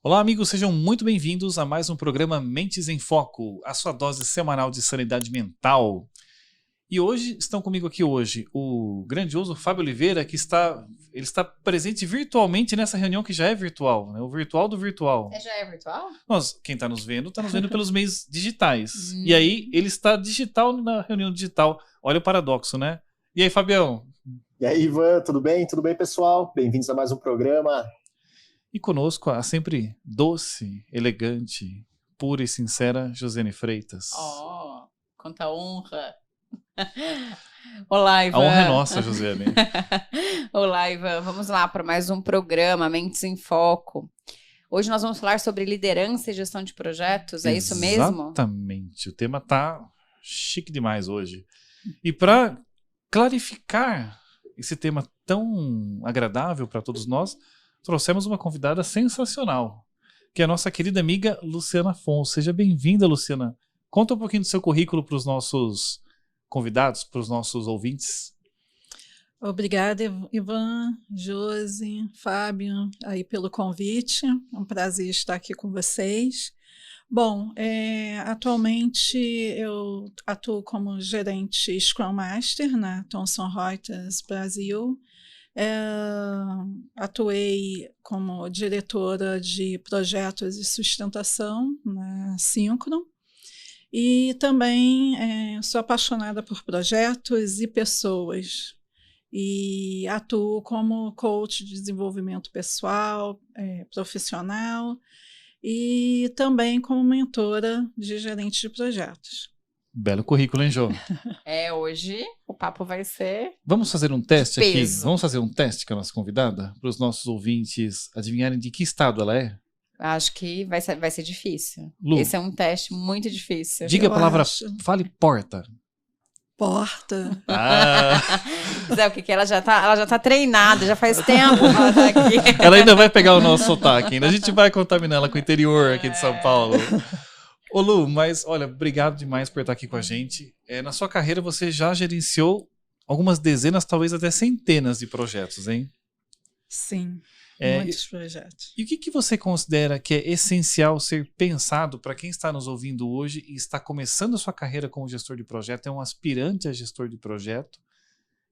Olá, amigos, sejam muito bem-vindos a mais um programa Mentes em Foco, a sua dose semanal de sanidade mental. E hoje, estão comigo aqui hoje o grandioso Fábio Oliveira, que está presente virtualmente nessa reunião que já é virtual, né? O virtual do virtual. Já é virtual? Quem está nos vendo pelos meios digitais. E aí, ele está digital na reunião digital. Olha o paradoxo, né? E aí, Fabião? E aí, Ivan, tudo bem? Tudo bem, pessoal? Bem-vindos a mais um programa. E conosco a sempre doce, elegante, pura e sincera Josiane Freitas. Oh, quanta honra! Olá, Ivan. A honra é nossa, Josiane. Olá, Ivan. Vamos lá para mais um programa Mentes em Foco. Hoje nós vamos falar sobre liderança e gestão de projetos, é isso mesmo? Exatamente. O tema tá chique demais hoje. E para clarificar esse tema tão agradável para todos nós, trouxemos uma convidada sensacional, que é a nossa querida amiga Luciana Afonso. Seja bem-vinda, Luciana. Conta um pouquinho do seu currículo para os nossos convidados, para os nossos ouvintes. Obrigada, Ivan, Josi, Fábio, aí pelo convite. É um prazer estar aqui com vocês. Bom, atualmente eu atuo como gerente Scrum Master na Thomson Reuters Brasil. Atuei como diretora de projetos de sustentação na Syncron e também sou apaixonada por projetos e pessoas e atuo como coach de desenvolvimento pessoal, profissional e também como mentora de gerente de projetos. Belo currículo, hein, Jô? Hoje o papo vai ser... Vamos fazer um teste aqui? Peso. Vamos fazer um teste com a nossa convidada? Para os nossos ouvintes adivinharem de que estado ela é? Acho que vai ser difícil. Lu, esse é um teste muito difícil. Diga a palavra, fale porta. Porta. Zé, o que ela já tá treinada, já faz tempo que ela tá aqui. Ela ainda vai pegar o nosso sotaque, ainda a gente vai contaminar ela com o interior aqui de São Paulo. Ô Lu, mas olha, obrigado demais por estar aqui com a gente. Na sua carreira você já gerenciou algumas dezenas, talvez até centenas de projetos, hein? Sim, muitos projetos. E o que você considera que é essencial ser pensado para quem está nos ouvindo hoje e está começando a sua carreira como gestor de projeto, é um aspirante a gestor de projeto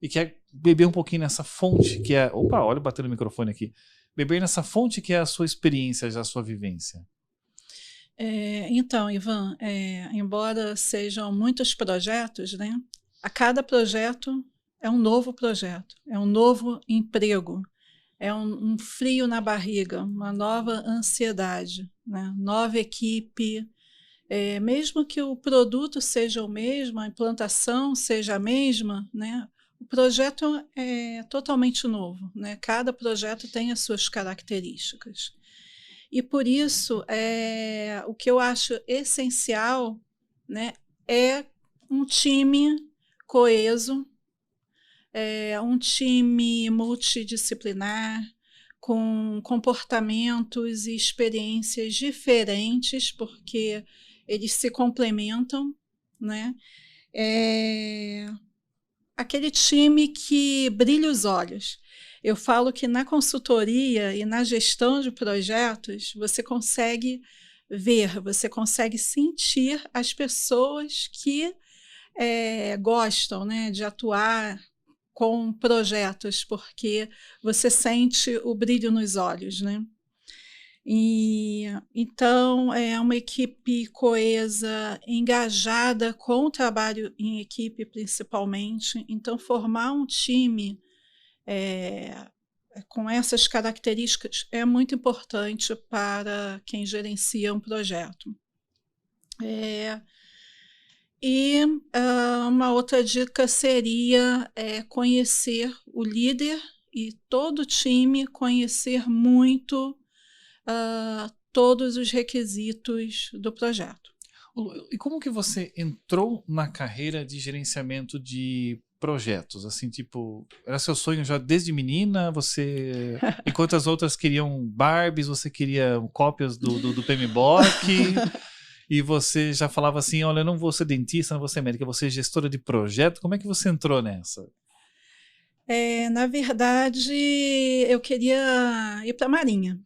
e quer beber um pouquinho nessa fonte que é... Opa, olha, batendo o microfone aqui. Beber nessa fonte que é a sua experiência, já a sua vivência. Então, Ivan, embora sejam muitos projetos, né, a cada projeto é um novo projeto, é um novo emprego, é um frio na barriga, uma nova ansiedade, né, nova equipe. Mesmo que o produto seja o mesmo, a implantação seja a mesma, né, o projeto é totalmente novo, né, cada projeto tem as suas características. E por isso, o que eu acho essencial, né, é um time coeso, um time multidisciplinar, com comportamentos e experiências diferentes, porque eles se complementam, né? Aquele time que brilha os olhos. Eu falo que na consultoria e na gestão de projetos, você consegue ver, você consegue sentir as pessoas que gostam, né, de atuar com projetos, porque você sente o brilho nos olhos, né? Então, é uma equipe coesa, engajada com o trabalho em equipe, principalmente. Então, formar um time com essas características é muito importante para quem gerencia um projeto. Uma outra dica seria conhecer o líder e todo o time, conhecer muito todos os requisitos do projeto. E como que você entrou na carreira de gerenciamento de projetos? Assim, tipo, era seu sonho já desde menina? Você, enquanto as outras queriam Barbies, você queria cópias do PMBOK? E você já falava assim, olha, eu não vou ser dentista, não vou ser médica, eu vou ser gestora de projeto. Como é que você entrou nessa? Na verdade, eu queria ir para a Marinha.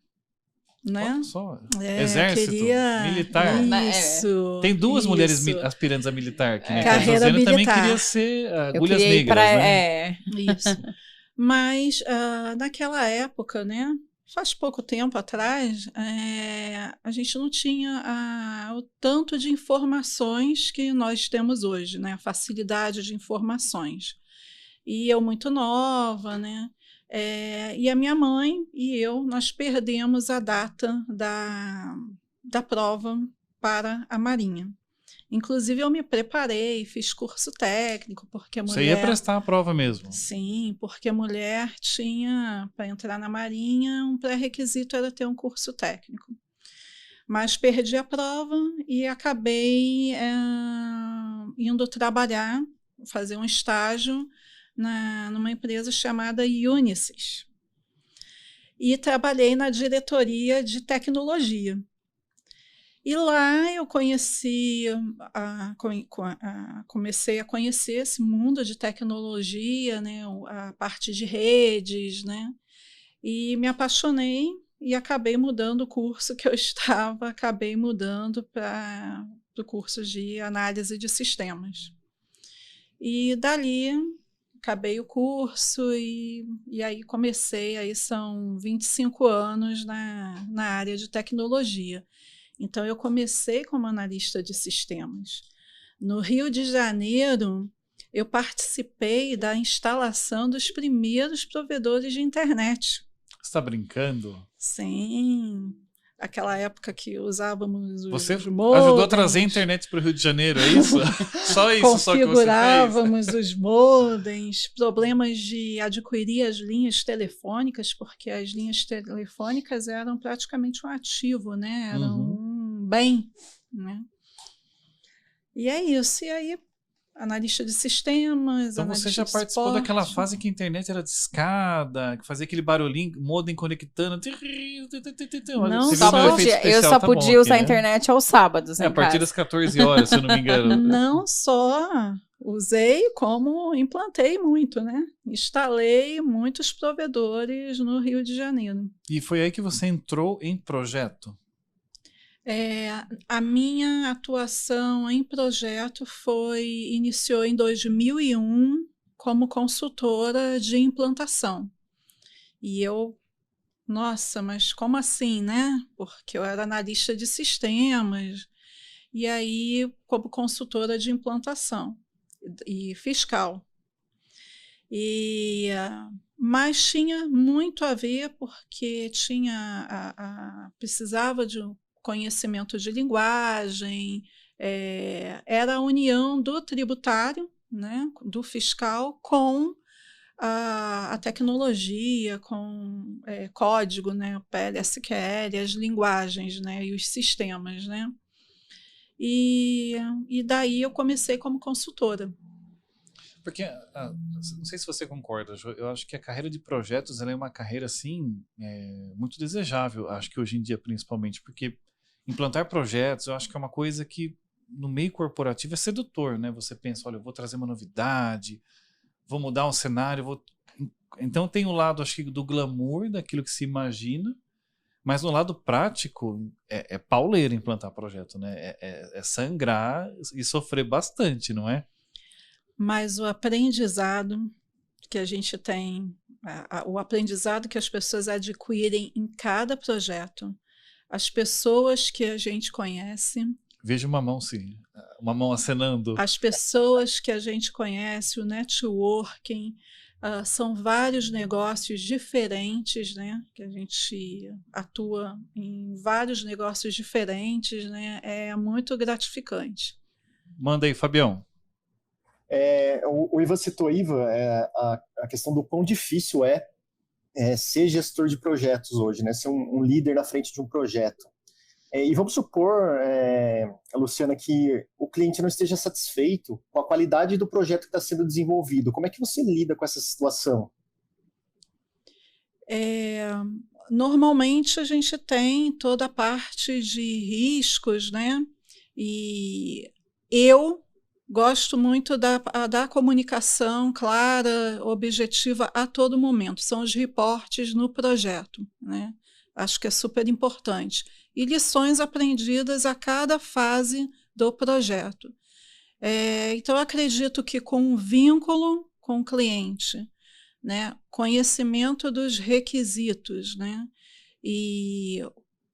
né? Olha só. Exército, militar. Isso. Tem duas mulheres aspirantes a militar aqui, né? Carreira a Josiane militar. também queria ser agulhas negras, né? Isso. Mas naquela época, né? Faz pouco tempo atrás, a gente não tinha o tanto de informações que nós temos hoje, né? A facilidade de informações. E eu muito nova, né? E a minha mãe e eu, nós perdemos a data da prova para a Marinha. Inclusive, eu me preparei, fiz curso técnico, porque a mulher... Você ia prestar a prova mesmo? Sim, porque a mulher tinha, para entrar na Marinha, um pré-requisito era ter um curso técnico. Mas perdi a prova e acabei indo trabalhar, fazer um estágio numa empresa chamada Unisys. E trabalhei na diretoria de tecnologia. E lá eu comecei a conhecer esse mundo de tecnologia, né, a parte de redes, né, e me apaixonei e acabei mudando o curso que eu estava, acabei mudando para o curso de análise de sistemas. E dali acabei o curso e aí comecei, aí são 25 anos na área de tecnologia. Então, eu comecei como analista de sistemas. No Rio de Janeiro, eu participei da instalação dos primeiros provedores de internet. Você está brincando? Sim. Aquela época que usávamos os Você modems. Ajudou a trazer a internet para o Rio de Janeiro, é isso? Só isso só que você fez? Configurávamos os modems, problemas de adquirir as linhas telefônicas, porque as linhas telefônicas eram praticamente um ativo, né? Eram um bem, né? E é isso. E aí, analista de sistemas, então você já participou daquela fase que a internet era discada, que fazia aquele barulhinho, modem conectando. Não, eu só podia usar a internet aos sábados. A partir das 14 horas, se eu não me engano. Não só usei, como implantei muito, né? Instalei muitos provedores no Rio de Janeiro. E foi aí que você entrou em projeto? A minha atuação em projeto iniciou em 2001 como consultora de implantação. E nossa, mas como assim, né? Porque eu era analista de sistemas, e aí como consultora de implantação e fiscal. Mas tinha muito a ver porque precisava de conhecimento de linguagem, era a união do tributário, né, do fiscal, com a tecnologia, com código, né, o PLSQL, as linguagens, né, e os sistemas, né. E daí eu comecei como consultora. Porque, não sei se você concorda, eu acho que a carreira de projetos ela é uma carreira assim, muito desejável, acho que hoje em dia principalmente, porque implantar projetos eu acho que é uma coisa que no meio corporativo é sedutor, né? Você pensa, olha, eu vou trazer uma novidade, vou mudar um cenário, então tem o lado, acho que, do glamour, daquilo que se imagina, mas no lado prático é pauleiro implantar projeto, né? É sangrar e sofrer bastante, não é? Mas o aprendizado que a gente tem, o aprendizado que as pessoas adquirem em cada projeto, as pessoas que a gente conhece... Vejo uma mão, sim. Uma mão acenando. As pessoas que a gente conhece, o networking, são vários negócios diferentes, né? Que a gente atua em vários negócios diferentes, né? É muito gratificante. Manda aí, Fabião. O Ivan citou, a questão do quão difícil ser gestor de projetos hoje, né? Ser um líder na frente de um projeto. E vamos supor, Luciana, que o cliente não esteja satisfeito com a qualidade do projeto que está sendo desenvolvido. Como é que você lida com essa situação? Normalmente a gente tem toda a parte de riscos, né? E eu gosto muito da comunicação clara, objetiva a todo momento. São os reportes no projeto, né? Acho que é super importante. E lições aprendidas a cada fase do projeto. Então, eu acredito que com um vínculo com o cliente, né, conhecimento dos requisitos, né, e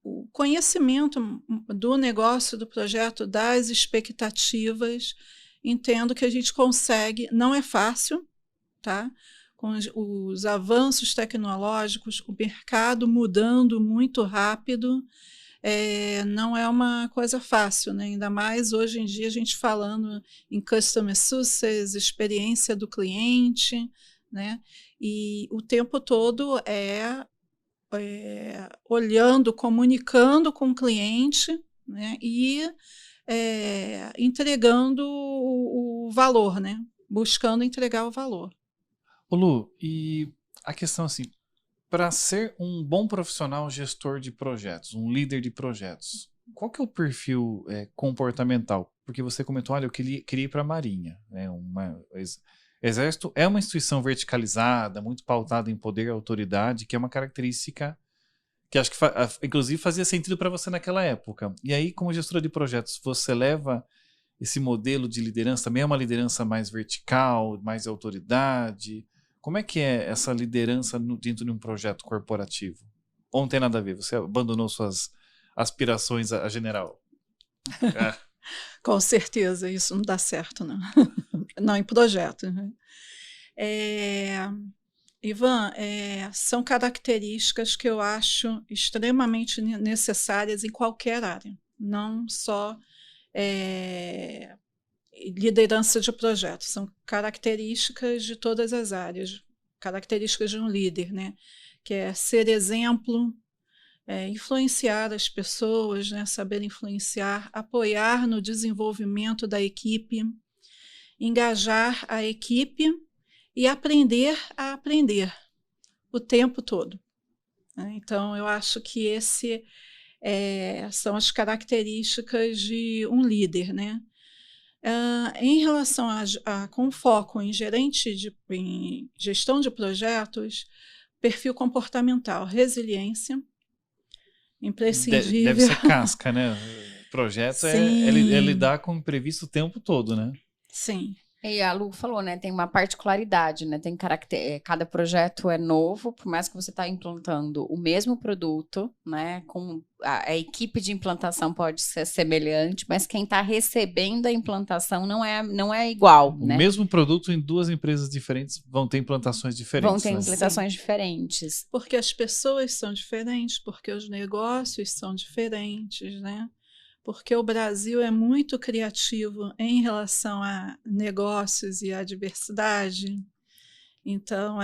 o conhecimento do negócio, do projeto, das expectativas, entendo que a gente consegue, não é fácil, tá? Com os avanços tecnológicos, o mercado mudando muito rápido, não é uma coisa fácil, né? Ainda mais hoje em dia a gente falando em customer success, experiência do cliente, né? E o tempo todo olhando, comunicando com o cliente, né? E entregando o valor, né? Buscando entregar o valor. Ô Lu, e a questão assim, para ser um bom profissional gestor de projetos, um líder de projetos, qual que é o perfil comportamental? Porque você comentou, olha, eu queria ir para a Marinha, né? Exército é uma instituição verticalizada, muito pautada em poder e autoridade, que é uma característica que acho que inclusive fazia sentido para você naquela época. E aí, como gestora de projetos, você leva esse modelo de liderança, também é uma liderança mais vertical, mais autoridade? Como é que é essa liderança dentro de um projeto corporativo? Ou não tem nada a ver? Você abandonou suas aspirações a general? Com certeza, isso não dá certo, não. Não em projeto. Né? Ivan, são características que eu acho extremamente necessárias em qualquer área, não só liderança de projetos, são características de todas as áreas, características de um líder, né? Que é ser exemplo, influenciar as pessoas, né? Saber influenciar, apoiar no desenvolvimento da equipe, engajar a equipe e aprender a aprender o tempo todo. Né? Então, eu acho que são as características de um líder, né? Em relação com foco em em gestão de projetos, perfil comportamental, resiliência, imprescindível. Deve ser casca, né? O projeto é lidar com o imprevisto o tempo todo, né? Sim. E a Lu falou, né, tem uma particularidade, né, tem cada projeto é novo, por mais que você está implantando o mesmo produto, né, com a equipe de implantação pode ser semelhante, mas quem está recebendo a implantação não é igual, O né? mesmo produto em duas empresas diferentes vão ter implantações diferentes. Vão ter né? implantações diferentes. Porque as pessoas são diferentes, porque os negócios são diferentes, né? Porque o Brasil é muito criativo em relação a negócios e a diversidade. Então,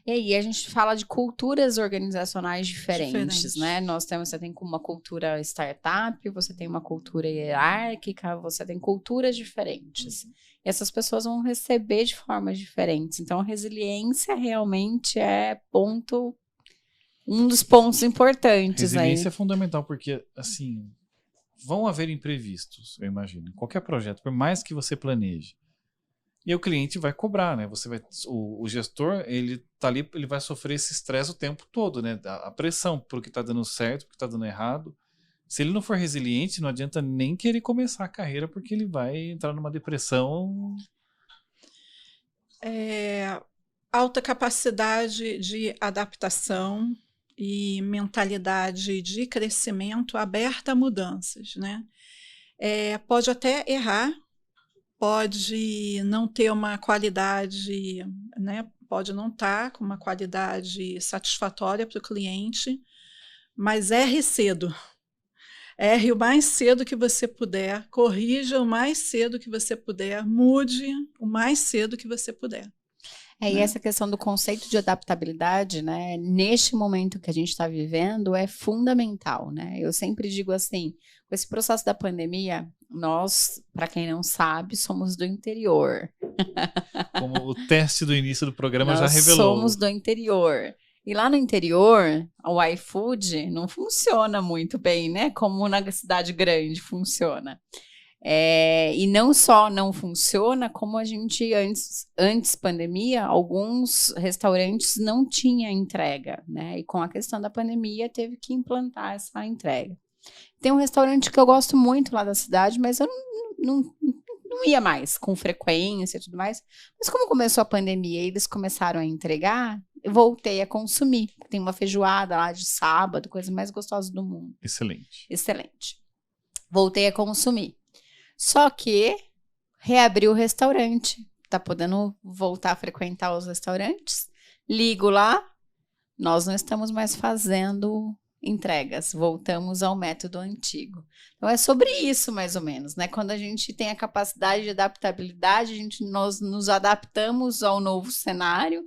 E aí, a gente fala de culturas organizacionais diferentes, né? Você tem uma cultura startup, você tem uma cultura hierárquica, você tem culturas diferentes. E essas pessoas vão receber de formas diferentes. Então, a resiliência realmente é um dos pontos importantes. Resiliência aí. é fundamental, porque, assim, vão haver imprevistos, eu imagino, em qualquer projeto, por mais que você planeje. E aí o cliente vai cobrar, né? O gestor, ele tá ali, ele vai sofrer esse estresse o tempo todo, né? A pressão por que tá dando certo, por que tá dando errado. Se ele não for resiliente, não adianta nem querer começar a carreira, porque ele vai entrar numa depressão. Alta capacidade de adaptação e mentalidade de crescimento aberta a mudanças, né? Pode até errar, pode não ter uma qualidade, né? Pode não estar com uma qualidade satisfatória para o cliente, mas erre cedo. Erre o mais cedo que você puder, corrija o mais cedo que você puder, mude o mais cedo que você puder. E essa questão do conceito de adaptabilidade, né, neste momento que a gente está vivendo, é fundamental, né? Eu sempre digo assim, com esse processo da pandemia, nós, para quem não sabe, somos do interior. Como o teste do início do programa já nós revelou. Somos do interior. E lá no interior, o iFood não funciona muito bem, né? Como na cidade grande funciona. E não só não funciona, como a gente, antes pandemia, alguns restaurantes não tinham entrega, né? E com a questão da pandemia, teve que implantar essa entrega. Tem um restaurante que eu gosto muito lá da cidade, mas eu não ia mais com frequência e tudo mais. Mas como começou a pandemia e eles começaram a entregar, eu voltei a consumir. Tem uma feijoada lá de sábado, coisa mais gostosa do mundo. Excelente. Excelente. Voltei a consumir. Só que reabriu o restaurante. Tá podendo voltar a frequentar os restaurantes? Ligo lá. Nós não estamos mais fazendo entregas. Voltamos ao método antigo. Então é sobre isso, mais ou menos, né? Quando a gente tem a capacidade de adaptabilidade, nós nos adaptamos ao novo cenário,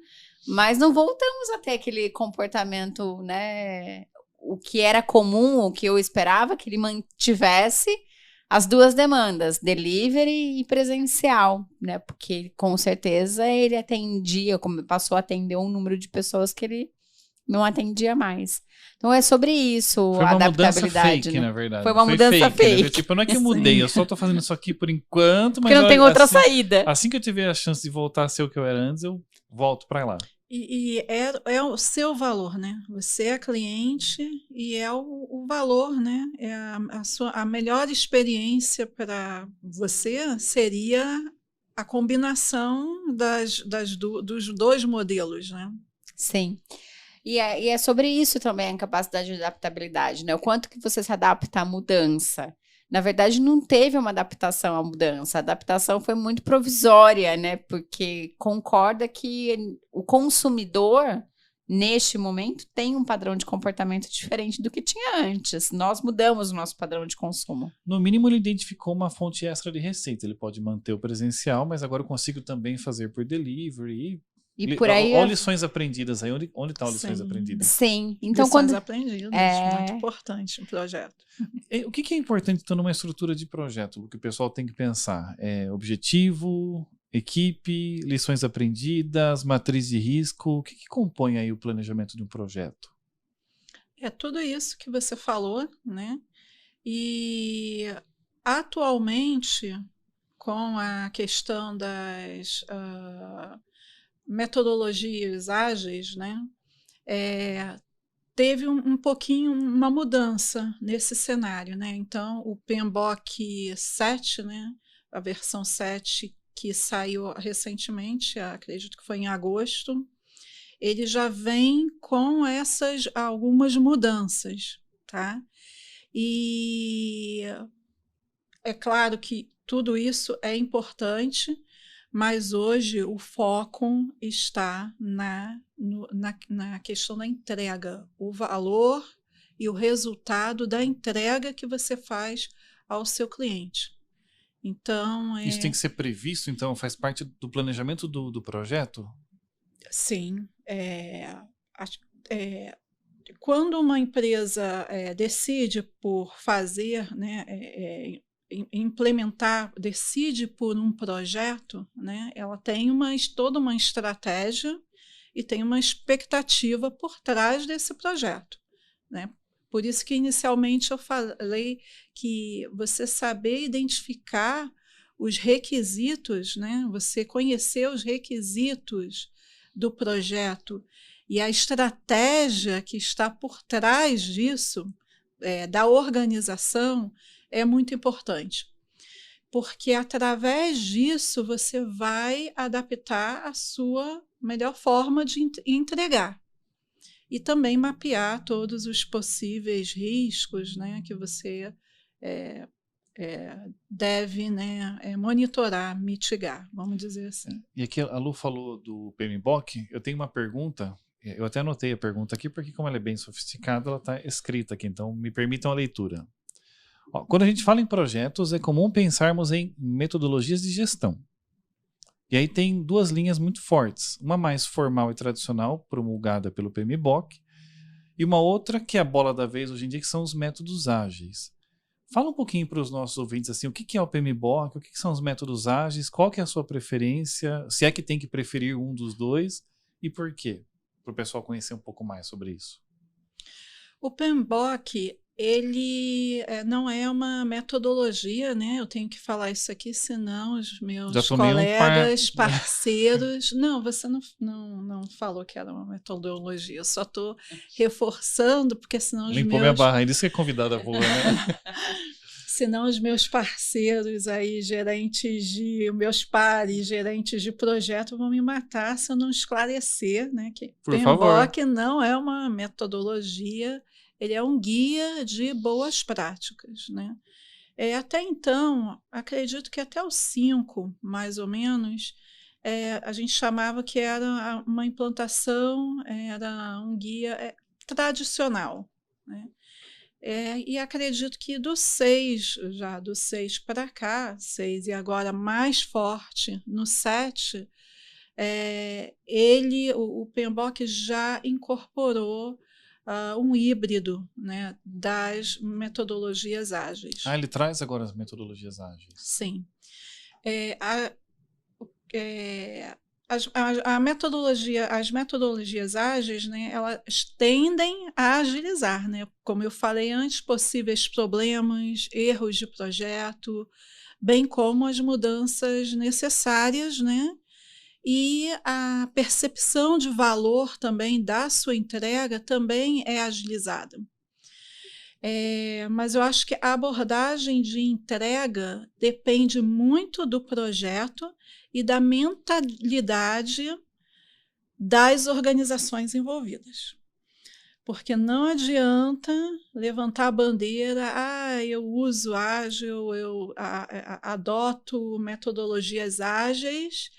mas não voltamos a ter aquele comportamento, né? O que era comum, o que eu esperava que ele mantivesse as duas demandas, delivery e presencial, né? Porque com certeza ele atendia, passou a atender um número de pessoas que ele não atendia mais. Então é sobre isso, foi a uma adaptabilidade. Mudança fake, né? na verdade. Foi uma mudança fake. Né? Tipo, não é que eu mudei, eu só tô fazendo isso aqui por enquanto, mas porque não tem outra assim, saída. Assim que eu tiver a chance de voltar a ser o que eu era antes, eu volto para lá. E é o seu valor, né? Você é cliente e é o valor, né? É a melhor experiência para você seria a combinação dos dois modelos, né? Sim. E é sobre isso também a capacidade de adaptabilidade, né? O quanto que você se adapta à mudança. Na verdade, não teve uma adaptação à mudança. A adaptação foi muito provisória, né? Porque concorda que o consumidor, neste momento, tem um padrão de comportamento diferente do que tinha antes. Nós mudamos o nosso padrão de consumo. No mínimo, ele identificou uma fonte extra de receita. Ele pode manter o presencial, mas agora eu consigo também fazer por delivery e por aí. Olha lições aprendidas aí. Onde estão as lições aprendidas? Sim. Então, lições aprendidas, muito importante no projeto. O que é importante, então, numa estrutura de projeto? O que o pessoal tem que pensar? Objetivo, equipe, lições aprendidas, matriz de risco. O que compõe aí o planejamento de um projeto? É tudo isso que você falou, né? E atualmente, com a questão das metodologias ágeis, né? Teve um pouquinho uma mudança nesse cenário, né? Então, o PMBOK 7, né? A versão 7 que saiu recentemente, acredito que foi em agosto, ele já vem com algumas mudanças, tá? E é claro que tudo isso é importante, mas hoje o foco está na questão da entrega, o valor e o resultado da entrega que você faz ao seu cliente. Então, isso tem que ser previsto, então faz parte do planejamento do projeto? Sim. Quando uma empresa decide por fazer, né, implementar, decide por um projeto, né, ela tem toda uma estratégia e tem uma expectativa por trás desse projeto, né? Por isso que inicialmente eu falei que você saber identificar os requisitos, né, você conhecer os requisitos do projeto e a estratégia que está por trás disso, da organização, é muito importante, porque através disso você vai adaptar a sua melhor forma de entregar e também mapear todos os possíveis riscos, né, que você deve, né, monitorar, mitigar, vamos dizer assim. E aqui a Lu falou do PMBOK, eu tenho uma pergunta, eu até anotei a pergunta aqui, porque como ela é bem sofisticada, ela está escrita aqui, então me permitam a leitura. Quando a gente fala em projetos, é comum pensarmos em metodologias de gestão. E aí tem duas linhas muito fortes. Uma mais formal e tradicional, promulgada pelo PMBOK, e uma outra que é a bola da vez hoje em dia, que são os métodos ágeis. Fala um pouquinho para os nossos ouvintes assim, o que é o PMBOK, o que são os métodos ágeis, qual que é a sua preferência, se é que tem que preferir um dos dois e por quê? Para o pessoal conhecer um pouco mais sobre isso. O PMBOK Ele não é uma metodologia, né? Eu tenho que falar isso aqui, senão os meus colegas, parceiros... Não, você não falou que era uma metodologia, eu só estou reforçando, porque senão os Limpou minha barra, ainda isso que é convidada boa, né? Senão os meus parceiros aí, meus pares, gerentes de projeto vão me matar se eu não esclarecer, né? Que PMBOK não é uma metodologia, ele é um guia de boas práticas, né? Até então, acredito que até os 5, mais ou menos, a gente chamava que era uma implantação, era um guia tradicional, né? E acredito que do 6 para cá, 6 e agora mais forte no 7, o PMBOK já incorporou um híbrido, né, das metodologias ágeis. Ele traz agora as metodologias ágeis. Sim. As metodologias ágeis, né, elas tendem a agilizar, né? Como eu falei antes, possíveis problemas, erros de projeto, bem como as mudanças necessárias, né? E a percepção de valor também da sua entrega também é agilizada. Mas eu acho que a abordagem de entrega depende muito do projeto e da mentalidade das organizações envolvidas. Porque não adianta levantar a bandeira, eu uso ágil, eu adoto metodologias ágeis,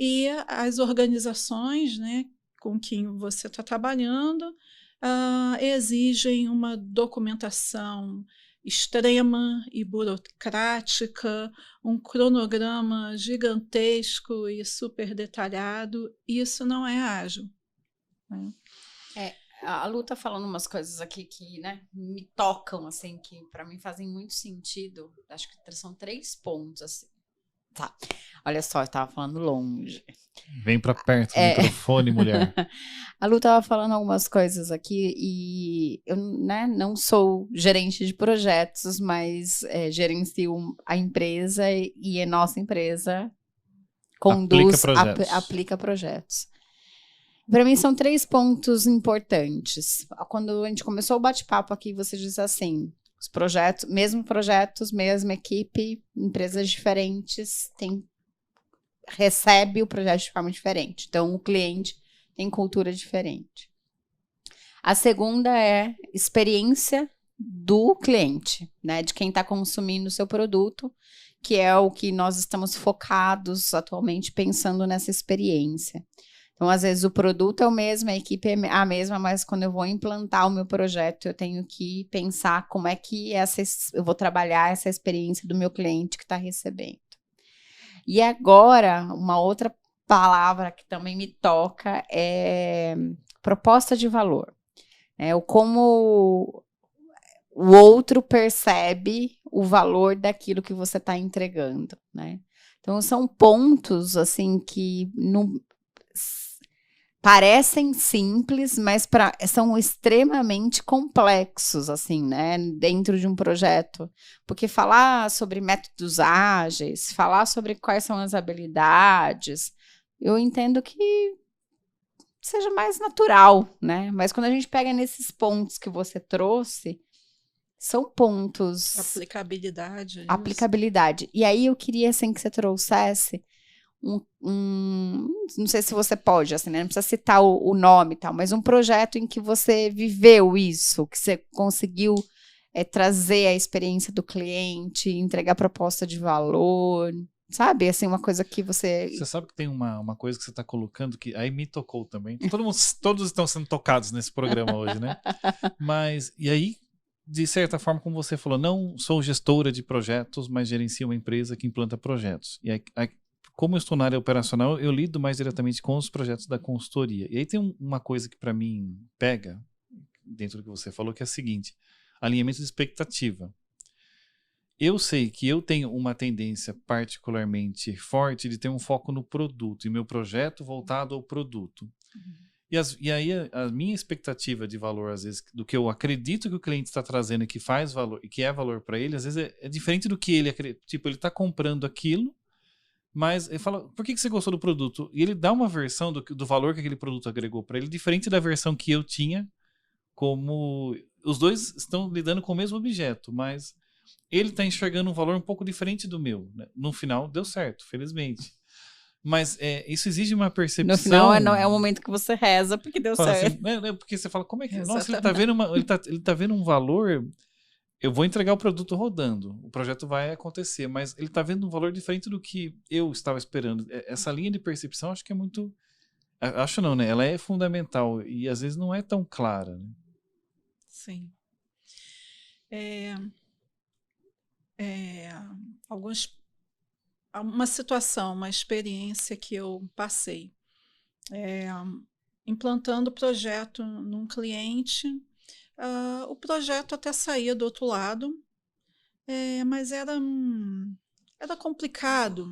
e as organizações, né, com quem você está trabalhando exigem uma documentação extrema e burocrática, um cronograma gigantesco e super detalhado. Isso não é ágil, né? A Lu tá falando umas coisas aqui que, né, me tocam, assim, que para mim fazem muito sentido. Acho que são 3 pontos, assim. Tá, olha só, eu tava falando longe. Vem pra perto do microfone, mulher. A Lu tava falando algumas coisas aqui e eu, né, não sou gerente de projetos, mas gerencio a empresa e a nossa empresa aplica projetos. Para mim são 3 pontos importantes. Quando a gente começou o bate-papo aqui, você disse assim... Os projetos, mesma equipe, empresas diferentes, recebe o projeto de forma diferente. Então, o cliente tem cultura diferente. A segunda é experiência do cliente, né? De quem está consumindo o seu produto, que é o que nós estamos focados atualmente pensando nessa experiência. Então, às vezes, o produto é o mesmo, a equipe é a mesma, mas quando eu vou implantar o meu projeto, eu tenho que pensar como é que eu vou trabalhar essa experiência do meu cliente que está recebendo. E agora, uma outra palavra que também me toca é proposta de valor. Como o outro percebe o valor daquilo que você está entregando, né? Então, são pontos, assim, que não... parecem simples, mas são extremamente complexos, assim, né, dentro de um projeto. Porque falar sobre métodos ágeis, falar sobre quais são as habilidades, eu entendo que seja mais natural, né? Mas quando a gente pega nesses pontos que você trouxe, são pontos... Aplicabilidade. E aí eu queria, assim, que você trouxesse não sei se você pode, assim, né? Não precisa citar o nome e tal, mas um projeto em que você viveu isso, que você conseguiu trazer a experiência do cliente, entregar proposta de valor, sabe? Assim, uma coisa que você... Você sabe que tem uma coisa que você está colocando que aí me tocou também. Todos estão sendo tocados nesse programa hoje, né? Mas, e aí, de certa forma, como você falou, não sou gestora de projetos, mas gerencio uma empresa que implanta projetos. E aí, como eu estou na área operacional, eu lido mais diretamente com os projetos da consultoria. E aí tem uma coisa que para mim pega, dentro do que você falou, que é a seguinte: alinhamento de expectativa. Eu sei que eu tenho uma tendência particularmente forte de ter um foco no produto, e meu projeto voltado ao produto. E aí a minha expectativa de valor, às vezes, do que eu acredito que o cliente está trazendo e que faz valor, e que é valor para ele, às vezes é diferente do que ele acredita. Tipo, ele está comprando aquilo, mas ele fala, por que você gostou do produto? E ele dá uma versão do valor que aquele produto agregou para ele, diferente da versão que eu tinha, como os dois estão lidando com o mesmo objeto, mas ele está enxergando um valor um pouco diferente do meu, né? No final, deu certo, felizmente. Mas isso exige uma percepção. No final é o momento que você reza porque deu certo. Assim, porque você fala, como é que... Exatamente. Nossa, ele tá vendo um valor... Eu vou entregar o produto rodando, o projeto vai acontecer, mas ele está vendo um valor diferente do que eu estava esperando. Essa linha de percepção acho que é muito... Acho não, né? Ela é fundamental e às vezes não é tão clara. Né? Sim. Uma situação, uma experiência que eu passei. Implantando o projeto num cliente, o projeto até saía do outro lado, mas era complicado,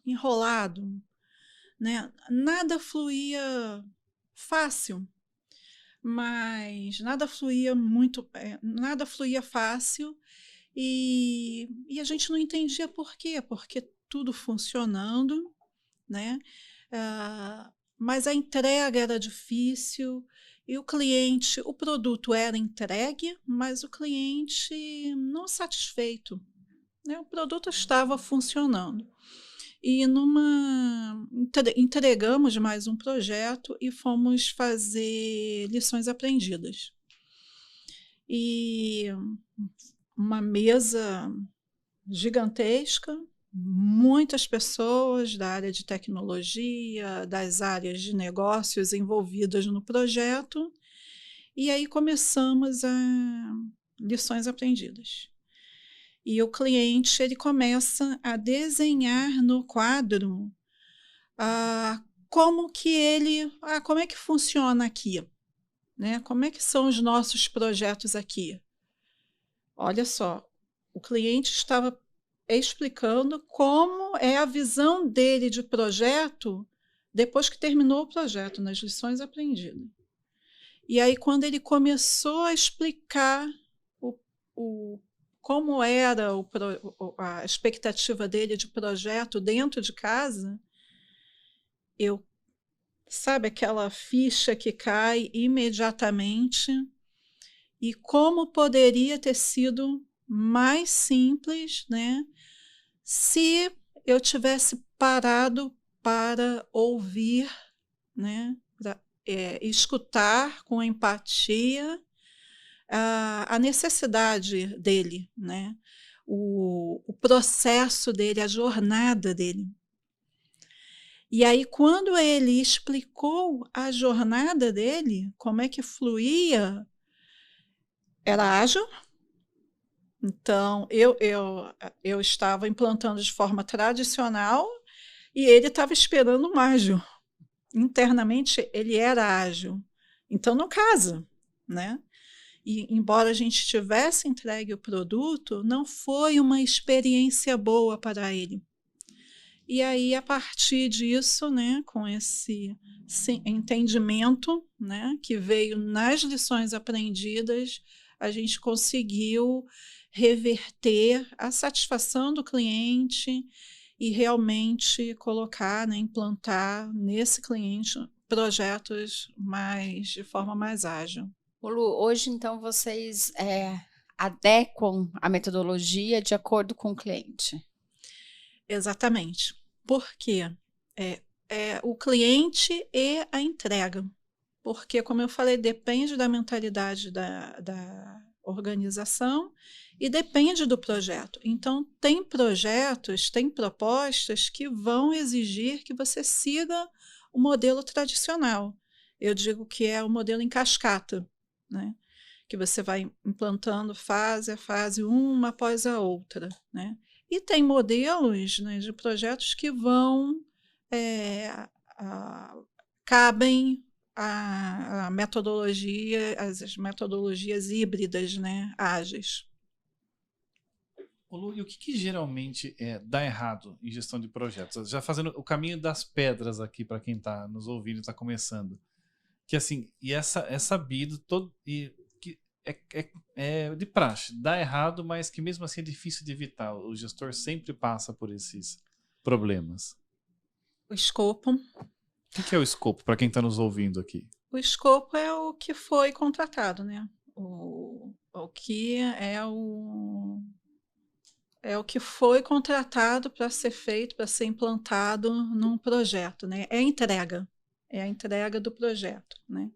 enrolado, né? Nada fluía fácil, mas nada fluía fácil e a gente não entendia por quê, porque tudo funcionando, né? Mas a entrega era difícil e o produto era entregue, mas o cliente não satisfeito, né? O produto estava funcionando. E entregamos mais um projeto e fomos fazer lições aprendidas. E uma mesa gigantesca, muitas pessoas da área de tecnologia, das áreas de negócios envolvidas no projeto, e aí começamos lições aprendidas. E o cliente ele começa a desenhar no quadro como é que funciona aqui, né? Como é que são os nossos projetos aqui. Olha só, o cliente estava explicando como é a visão dele de projeto depois que terminou o projeto, nas lições aprendidas. E aí, quando ele começou a explicar como era a expectativa dele de projeto dentro de casa, sabe aquela ficha que cai imediatamente? E como poderia ter sido mais simples, né, se eu tivesse parado para ouvir, né, para escutar com empatia a necessidade dele, né, o processo dele, a jornada dele. E aí, quando ele explicou a jornada dele, como é que fluía, era ágil. Então, eu estava implantando de forma tradicional e ele estava esperando um ágil. Internamente, ele era ágil. Então, não casa, né? E, embora a gente tivesse entregue o produto, não foi uma experiência boa para ele. E aí, a partir disso, né, com esse entendimento, né, que veio nas lições aprendidas, a gente conseguiu reverter a satisfação do cliente e realmente colocar, né, implantar nesse cliente projetos de forma mais ágil. Lu, hoje, então, vocês adequam a metodologia de acordo com o cliente? Exatamente. Porque o cliente e a entrega. Porque, como eu falei, depende da mentalidade da organização e depende do projeto. Então, tem projetos, tem propostas que vão exigir que você siga o modelo tradicional. Eu digo que é o modelo em cascata, né? Que você vai implantando fase a fase, uma após a outra, né? E tem modelos, né, de projetos que cabem a metodologia, as metodologias híbridas, né, ágeis. Lu, e o que geralmente dá errado em gestão de projetos? Já fazendo o caminho das pedras aqui para quem está nos ouvindo e está começando. que assim, e é sabido todo e que é de praxe, dá errado, mas que mesmo assim é difícil de evitar. O gestor sempre passa por esses problemas. O escopo. O que é o escopo, para quem está nos ouvindo aqui? O escopo é o que foi contratado, né? O que é o que foi contratado para ser feito, para ser implantado num projeto, né? É a entrega do projeto, né?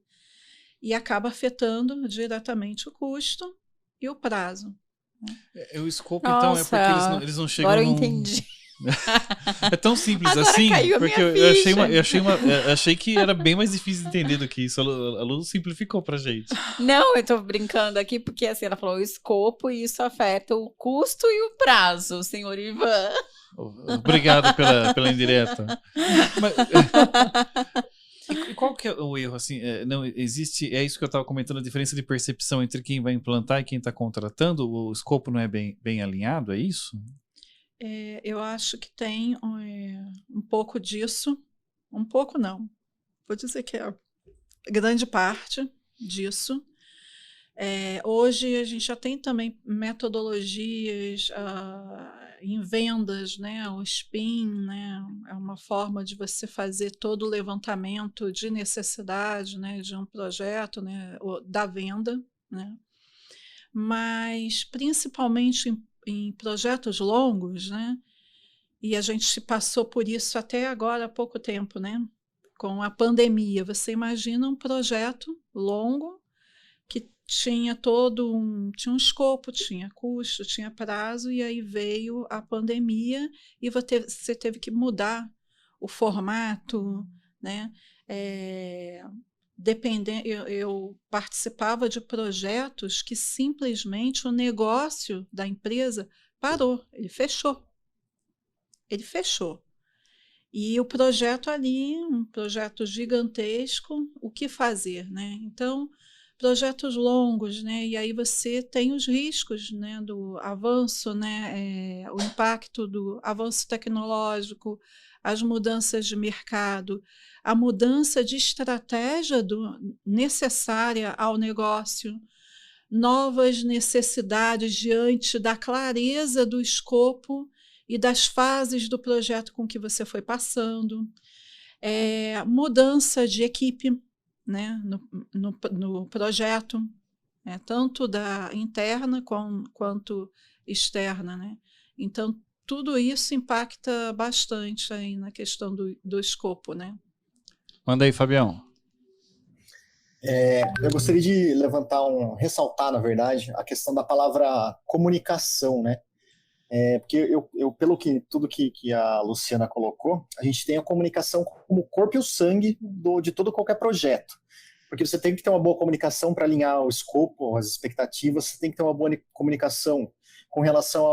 E acaba afetando diretamente o custo e o prazo. O escopo, então, é porque eles não chegam agora eu entendi. É tão simples Agora assim, caiu a porque minha eu achei que era bem mais difícil de entender do que isso. A Lu simplificou pra gente. Não, eu tô brincando aqui porque assim, ela falou o escopo e isso afeta o custo e o prazo, senhor Ivan. Obrigado pela indireta. Mas, e qual que é o erro? Assim, não existe, é isso que eu estava comentando, a diferença de percepção entre quem vai implantar e quem está contratando. O escopo não é bem alinhado, é isso? Eu acho que tem um pouco disso, um pouco não, vou dizer que é grande parte disso. Hoje a gente já tem também metodologias em vendas, né? O SPIN, né? É uma forma de você fazer todo o levantamento de necessidade, né? De um projeto, né? Da venda, né? Mas principalmente em projetos longos, né? E a gente passou por isso até agora há pouco tempo, né? Com a pandemia. Você imagina um projeto longo que tinha tinha um escopo, tinha custo, tinha prazo, e aí veio a pandemia e você teve que mudar o formato, né? Eu participava de projetos que simplesmente o negócio da empresa parou, ele fechou. Ele fechou. E o projeto ali, um projeto gigantesco, o que fazer, né? Então, projetos longos, né? E aí você tem os riscos, né? Do avanço, né? O impacto do avanço tecnológico, as mudanças de mercado, a mudança de estratégia necessária ao negócio, novas necessidades diante da clareza do escopo e das fases do projeto com que você foi passando, mudança de equipe, né, no projeto, tanto da interna quanto externa, né? Então, tudo isso impacta bastante aí na questão do escopo, né? Manda aí, Fabião. Eu gostaria de ressaltar, na verdade, a questão da palavra comunicação, né? Porque tudo que a Luciana colocou, a gente tem a comunicação como o corpo e o sangue de todo qualquer projeto. Porque você tem que ter uma boa comunicação para alinhar o escopo, as expectativas, você tem que ter uma boa comunicação com relação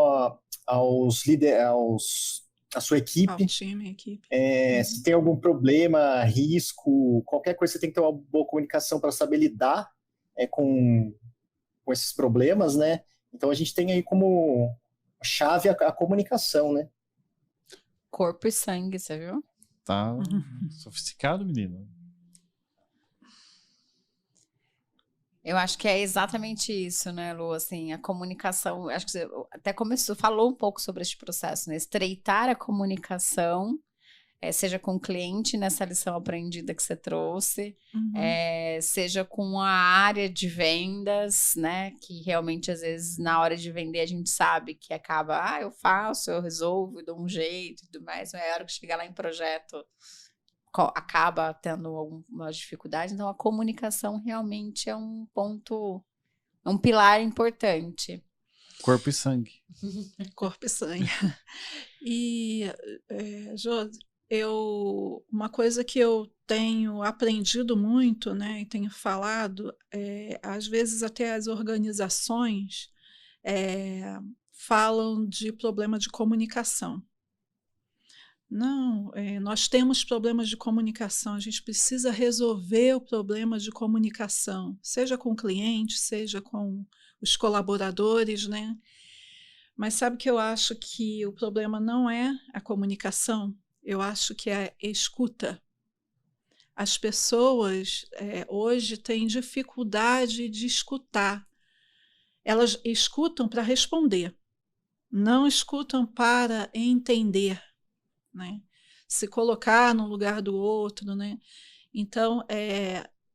aos líderes, a sua equipe. Ao time, equipe. Se tem algum problema, risco, qualquer coisa, você tem que ter uma boa comunicação para saber lidar com esses problemas, né? Então a gente tem aí como chave a comunicação, né? Corpo e sangue, você viu? Tá sofisticado, menino. Eu acho que é exatamente isso, né, Lu? Assim, a comunicação, acho que você até falou um pouco sobre este processo, né? Estreitar a comunicação, seja com o cliente nessa lição aprendida que você trouxe, seja com a área de vendas, né? Que realmente, às vezes, na hora de vender, a gente sabe que acaba, eu faço, eu resolvo, eu dou um jeito e tudo mais, mas a hora que chegar lá em projeto acaba tendo algumas dificuldades. Então, a comunicação realmente é um ponto, um pilar importante. Corpo e sangue. Corpo e sangue. E, Josi, uma coisa que eu tenho aprendido muito, né, e tenho falado, às vezes até as organizações falam de problema de comunicação. Não, nós temos problemas de comunicação, a gente precisa resolver o problema de comunicação, seja com o cliente, seja com os colaboradores, né? Mas sabe que eu acho que o problema não é a comunicação, eu acho que é a escuta. as pessoas hoje têm dificuldade de escutar. Elas escutam para responder, não escutam para entender, né? Se colocar no lugar do outro, né? Então,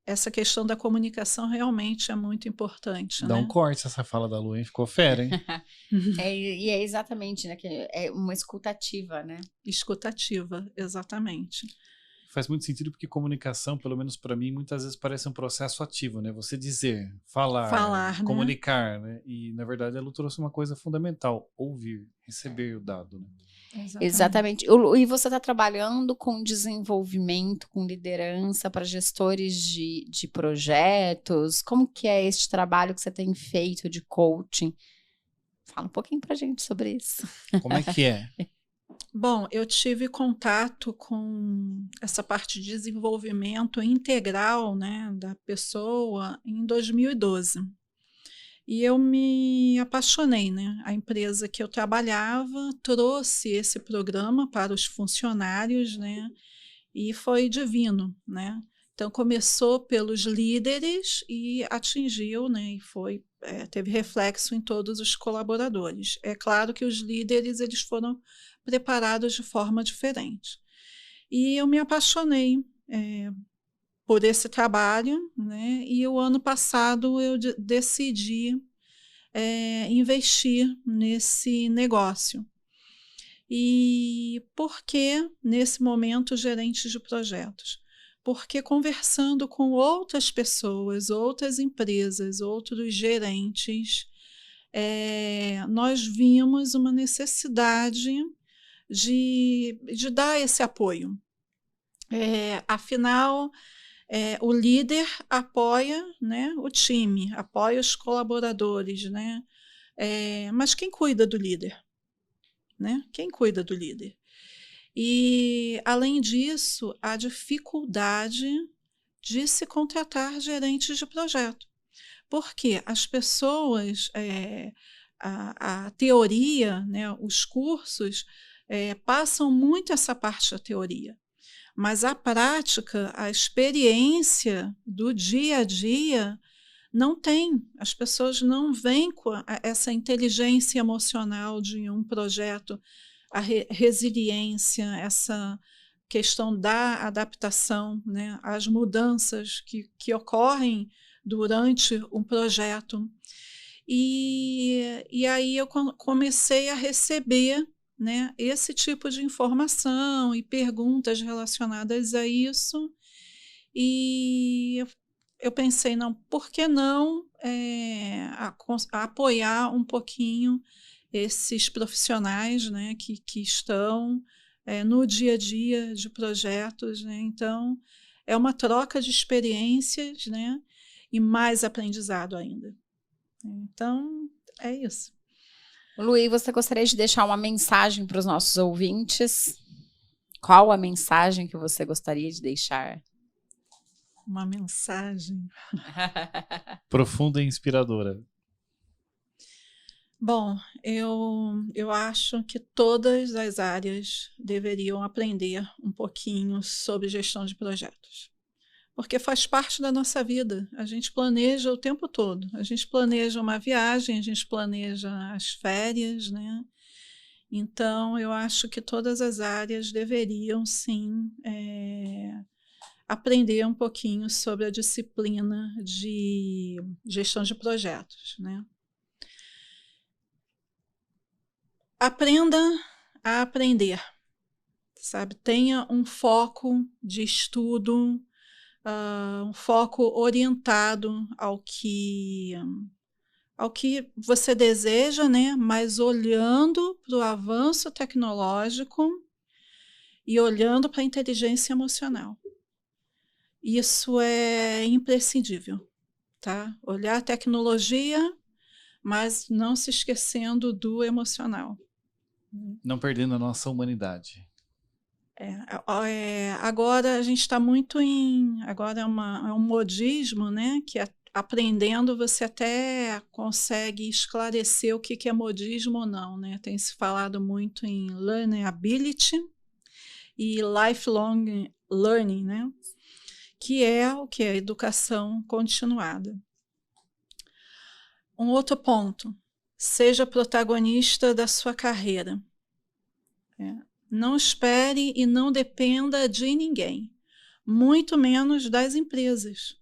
essa questão da comunicação realmente é muito importante. Dá né? um corte essa fala da Lu, hein? Ficou fera, hein? E é exatamente, né? Que é uma escutativa, né? Escutativa, exatamente. Faz muito sentido porque comunicação, pelo menos para mim, muitas vezes parece um processo ativo, né? Você dizer, falar, comunicar, né? E, na verdade, a Lu trouxe uma coisa fundamental, ouvir, receber o dado, né? Exatamente. E você está trabalhando com desenvolvimento, com liderança para gestores de projetos? Como que é este trabalho que você tem feito de coaching? Fala um pouquinho para a gente sobre isso. Como é que é? Bom, eu tive contato com essa parte de desenvolvimento integral, né, da pessoa em 2012. E eu me apaixonei, né? A empresa que eu trabalhava trouxe esse programa para os funcionários, né? E foi divino, né? Então começou pelos líderes e atingiu, né? E foi teve reflexo em todos os colaboradores. É claro que os líderes eles foram preparados de forma diferente. E eu me apaixonei por esse trabalho, né? E o ano passado eu decidi investir nesse negócio. E por que, nesse momento, gerente de projetos? Porque conversando com outras pessoas, outras empresas, outros gerentes, nós vimos uma necessidade de dar esse apoio. Afinal, o líder apoia, né, o time, apoia os colaboradores, né? Mas quem cuida do líder? Né? Quem cuida do líder? E, além disso, a dificuldade de se contratar gerentes de projeto. Porque as pessoas, a teoria, né, os cursos, passam muito essa parte da teoria. Mas a prática, a experiência do dia a dia, não tem. As pessoas não vêm com essa inteligência emocional de um projeto, a resiliência, essa questão da adaptação, né, às mudanças que ocorrem durante um projeto. E aí eu comecei a receber, né, esse tipo de informação e perguntas relacionadas a isso, e eu pensei, não, por que não apoiar um pouquinho esses profissionais, né, que estão no dia a dia de projetos, né? Então, é uma troca de experiências, né, e mais aprendizado ainda. Então, é isso. Luí, você gostaria de deixar uma mensagem para os nossos ouvintes? Qual a mensagem que você gostaria de deixar? Uma mensagem profunda e inspiradora. Bom, eu acho que todas as áreas deveriam aprender um pouquinho sobre gestão de projetos. Porque faz parte da nossa vida. A gente planeja o tempo todo. A gente planeja uma viagem, a gente planeja as férias, né? Então, eu acho que todas as áreas deveriam, sim, aprender um pouquinho sobre a disciplina de gestão de projetos, né? Aprenda a aprender, sabe? Tenha um foco de estudo, um foco orientado ao que você deseja, né? Mas olhando para o avanço tecnológico e olhando para a inteligência emocional. Isso é imprescindível, tá? Olhar a tecnologia, mas não se esquecendo do emocional. Não perdendo a nossa humanidade. Agora a gente está muito agora é um modismo, né? Que aprendendo você até consegue esclarecer o que é modismo ou não, né? Tem se falado muito em learnability e lifelong learning, né? que é o que? A educação continuada. Um outro ponto, seja protagonista da sua carreira. Não espere e não dependa de ninguém, muito menos das empresas.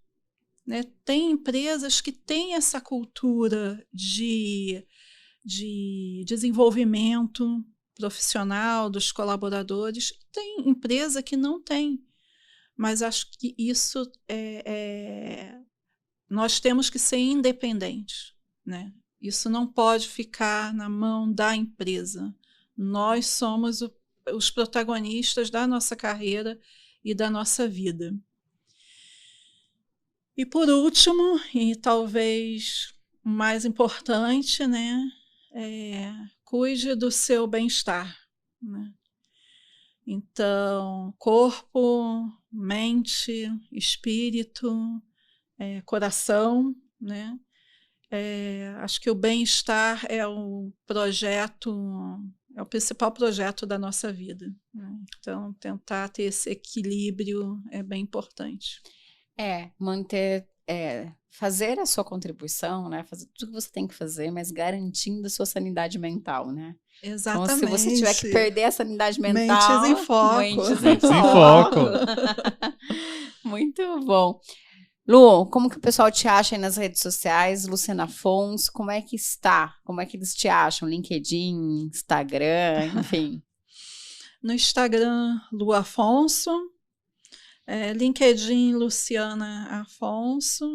Né? Tem empresas que têm essa cultura de desenvolvimento profissional dos colaboradores. Tem empresa que não tem, mas acho que isso nós temos que ser independentes, né? Isso não pode ficar na mão da empresa. Nós somos os protagonistas da nossa carreira e da nossa vida. E por último, e talvez o mais importante, né, cuide do seu bem-estar. Né? Então, corpo, mente, espírito, coração, né? Acho que o bem-estar é o principal projeto da nossa vida. Né? Então, tentar ter esse equilíbrio é bem importante. Fazer a sua contribuição, né? Fazer tudo que você tem que fazer, mas garantindo a sua sanidade mental, né? Exatamente. Então, se você tiver que perder a sanidade mental... Mentes em foco. Mentes em foco. Muito bom. Lu, como que o pessoal te acha aí nas redes sociais? Luciana Afonso, como é que está? Como é que eles te acham? LinkedIn, Instagram, enfim. No Instagram, Lu Afonso. LinkedIn, Luciana Afonso.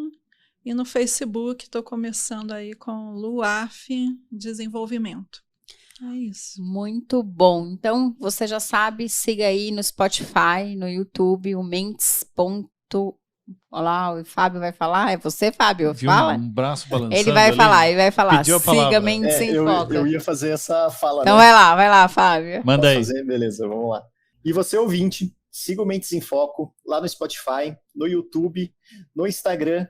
E no Facebook, estou começando aí com Luaf Desenvolvimento. É isso. Muito bom. Então, você já sabe, siga aí no Spotify, no YouTube, o Mentes. Olha lá, o Fábio vai falar. É você, Fábio? Fala. Um braço balançando. Ele vai falar. Pediu a palavra. Siga Mentes em Foco. Eu ia fazer essa fala. Então, né? vai lá, Fábio. Manda aí. Fazer? Beleza, vamos lá. E você, ouvinte, siga o Mentes em Foco lá no Spotify, no YouTube, no Instagram,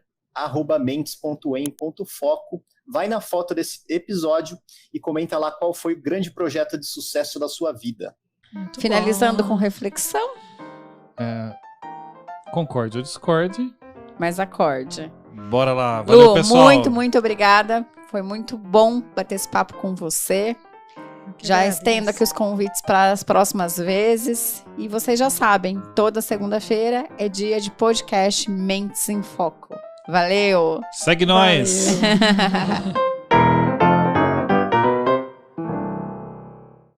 @mentes.em.foco. Vai na foto desse episódio e comenta lá qual foi o grande projeto de sucesso da sua vida. Muito Finalizando com reflexão. Concorde ou discorde. Mas acorde. Bora lá. Valeu, Lu, pessoal. muito obrigada. Foi muito bom bater esse papo com você. Já estendo aqui os convites para as próximas vezes. E vocês já sabem, toda segunda-feira é dia de podcast Mentes em Foco. Valeu! Segue nós!